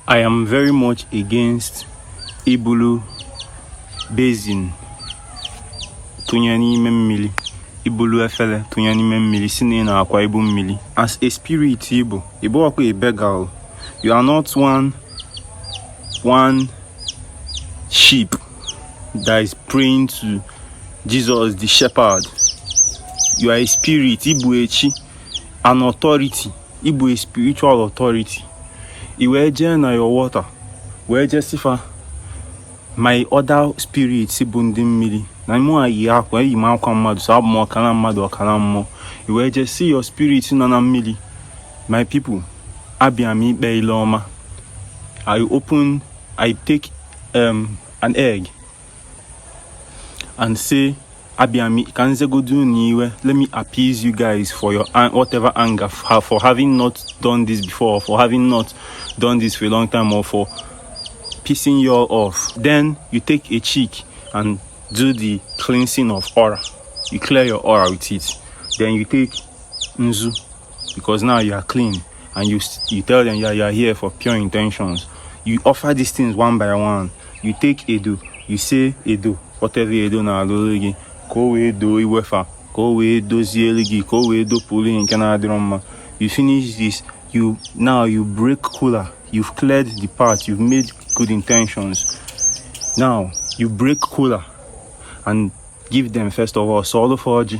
I am very much against Ibulu basin tunyani mmili. Ibulu efele tunyani mmili sine na akwa ibu mmili. As a spirit Igbo akwa begal. You are not one sheep that is praying to Jesus the shepherd. You are a spirit, Igbo an authority. Igbo a spiritual authority. Iweje na your water. Weje sifa my other spirits sibundi mmili. Na mu ayi akwa yi ma akwa mmadu so abmo kana mmadu kana mmo. Iweje see your spirit na na mmili. My people, abiami be iloma. I take an egg and say abiami kanze go do niwe. Let me appease you guys for your whatever anger for having not done this before, for having not done this for a long time, or for pissing you all off. Then you take a cheek and do the cleansing of aura. You clear your aura with it. Then you take nzu, because now you are clean, and you tell them you are here for pure intentions. You offer these things one by one. You take edo. You say edo, whatever edo na aloligi. Ko edo iwefa. Ko edo zieligi. Ko edo puli in Canada. You finish this. You break cooler. You've cleared the path. You've made good intentions. Now you break cooler and give them first of all solo forge.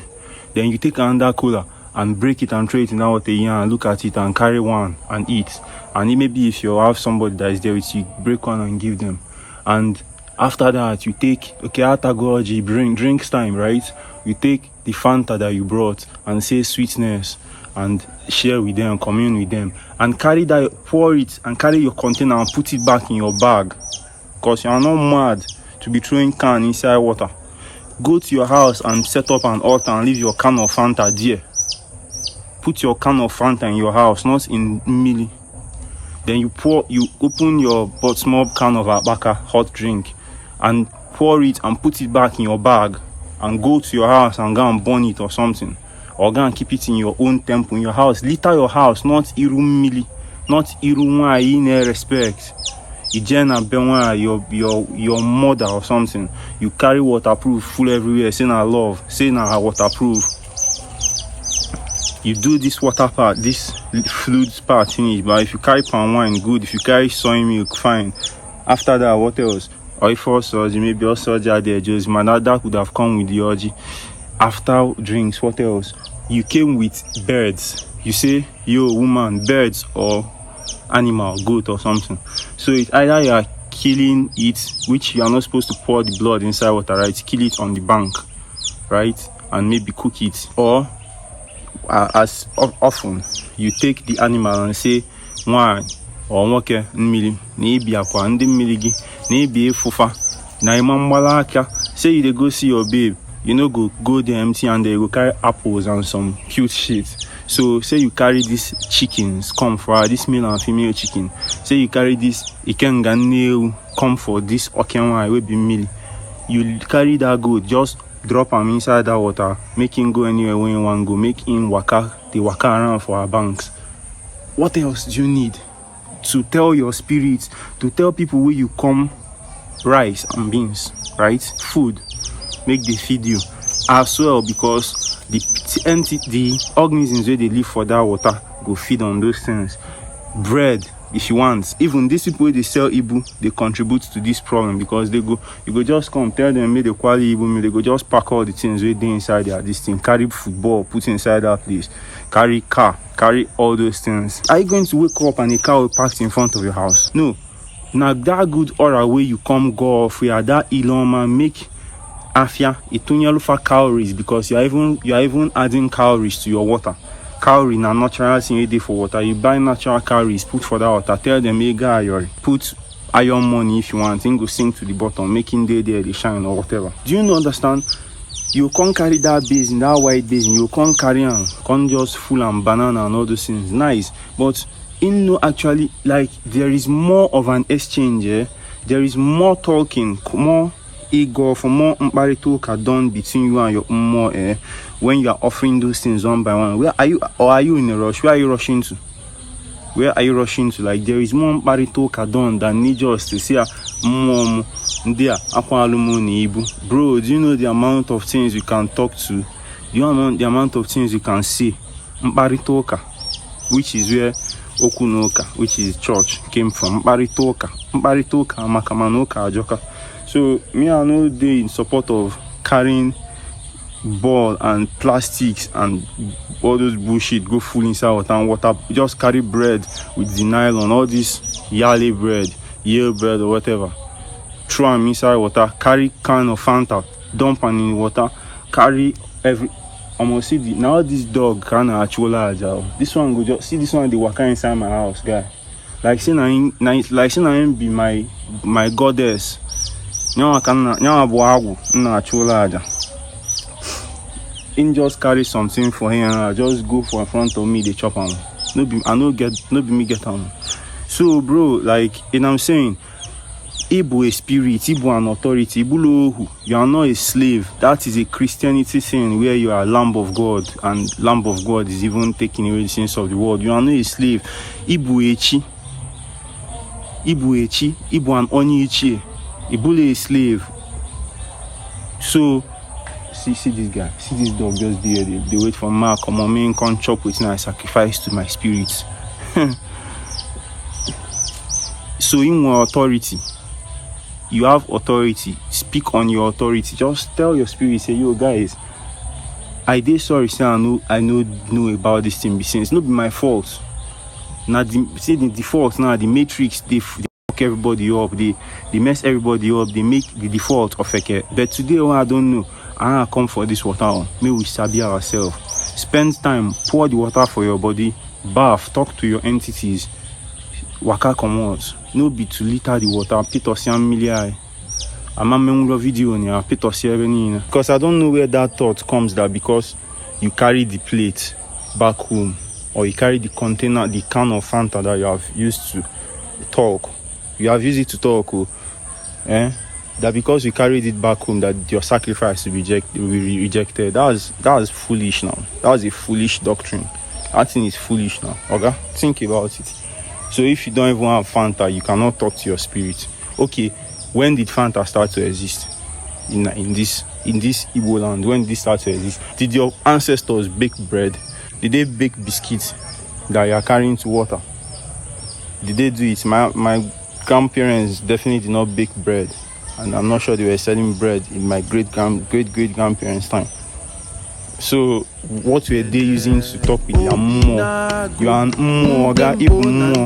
Then you take another cooler and break it and throw it in that water and look at it and carry one and eat. And it may be if you have somebody that is there with you, break one and give them. And after that, you take drinks time, right? You take the Fanta that you brought and say sweetness and share with them, commune with them, and carry that, pour it and carry your container and put it back in your bag, because you are not mad to be throwing can inside water. Go to your house and set up an altar and leave your can of Fanta there. Put your can of Fanta in your house, not in milli. Then you open your small can of Abaka hot drink and pour it and put it back in your bag and go to your house and go and burn it or something. Or go and keep it in your own temple, in your house. Litter your house, not irum milli, not irumwa in respect. Ijena benwa your mother or something. You carry waterproof full everywhere, say na love, say na waterproof. You do this water part, this fluids part finish. But if you carry palm wine, good. If you carry soy milk, fine. After that, what else? Or if also maybe also there just that would have come with the orgy. After drinks, what else? You came with birds. You say, yo woman, birds or animal, goat or something. So it's either you are killing it, which you are not supposed to pour the blood inside water, right? Kill it on the bank, right? And maybe cook it. Or as often you take the animal and say one or nwoke mmili na ibi akwa ndi mmili gi na ibi efufa na imambala aka. Say you dey go see your babe, you know, go there empty and they go carry apples and some cute shit. So say you carry these chickens, come for this male and female chicken. Say you carry this ikenga nail, come for this okenwa will be meal. You carry that goat, just drop him inside that water, make him go anywhere when you want go, make him waka around for our banks. What else do you need to tell your spirits, to tell people where you come rice and beans, right? Food, make they feed you as well, because the organisms where they live for that water go feed on those things. Bread, if you want. Even these people they sell Ibu, they contribute to this problem, because you go just come tell them make the quality Ibu meal, they go just pack all the things where they inside there, this thing, carry football, put inside that place, carry car, carry all those things. Are you going to wake up and a car will parked in front of your house? No. Now that good aura where you come go off, where that ESWAMA make afia etunyalufa calories, because you are even adding calories to your water. Calorie na natural thing you do for water. You buy natural calories, put for that water. Tell them, hey guy, put iron money if you want. Then go sink to the bottom, making there they shine or whatever. Do you understand? You can't carry that basin, that white basin. You can't carry on, can't just full and banana and all those things. Nice, but actually, like, there is more of an exchange. There is more talking, more ego, for more talk done between you and your Mmuo. When you are offering those things one by one. Where are you? Or are you in a rush? Where are you rushing to? Where are you rushing to? Like, there is more Baritoka done than need just to say, Mom, dear, Ibu. Bro, do you know the amount of things you can talk to? Do you know the amount of things you can say? Baritoka, which is where Okunoka, which is church, came from. Baritoka, Makamanoka, Ajoka. So, me, I know they in support of carrying ball and plastics and all those bullshit, go full inside water and water. Just carry bread with the nylon, all this yale bread, yale bread or whatever. Throw them inside water, carry can of Fanta, dump them in water, carry every. Almost see the, now this dog can actually agile. This one go just see this one they walk inside my house, guy. Like saying I be my goddess. Now I can now actually in just carry something for him and I just go for in front of me, they chop him. No be me get him. So bro, like, you know what I'm saying? Ibu a spirit, Ibu an authority, Ibu lohu. You are not a slave. That is a Christianity thing where you are Lamb of God, and Lamb of God is even taking away the sins of the world. You are not a slave. Ibu echi, Ibu an onyichi, Ibu a slave. So see this guy, see this dog just there. They wait for Mark. Come on, man, come chop with me. I sacrifice to my spirits. So in more authority. You have authority. Speak on your authority. Just tell your spirit, say, yo guys, I did sorry, say I know about this thing since. It's not be my fault. Now the fault now, the matrix, they fuck everybody up, they mess everybody up, they make the default of a. But today I don't know. I come for this water. May we sabi ourselves. Spend time, pour the water for your body, bath, talk to your entities. Waka come out. No be to litter the water. Pitosian miliai. I'm a video on your Pitosian. Because I don't know where that thought comes that because you carry the plate back home or you carry the container, the can of Fanta that you have used to talk. You have used it to talk. That because you carried it back home that your sacrifice will be rejected. That's foolish now. That's a foolish doctrine. That thing is foolish now. Okay? Think about it. So if you don't even have Fanta, you cannot talk to your spirit. Okay, when did Fanta start to exist in this Igbo land? When did it start to exist? Did your ancestors bake bread? Did they bake biscuits that you are carrying to water? Did they do it? My grandparents definitely did not bake bread, and I'm not sure they were selling bread in my great grandparents' time. So what were they using to talk with their Mmuo? You are an Mmuo, Igoo Mmuo.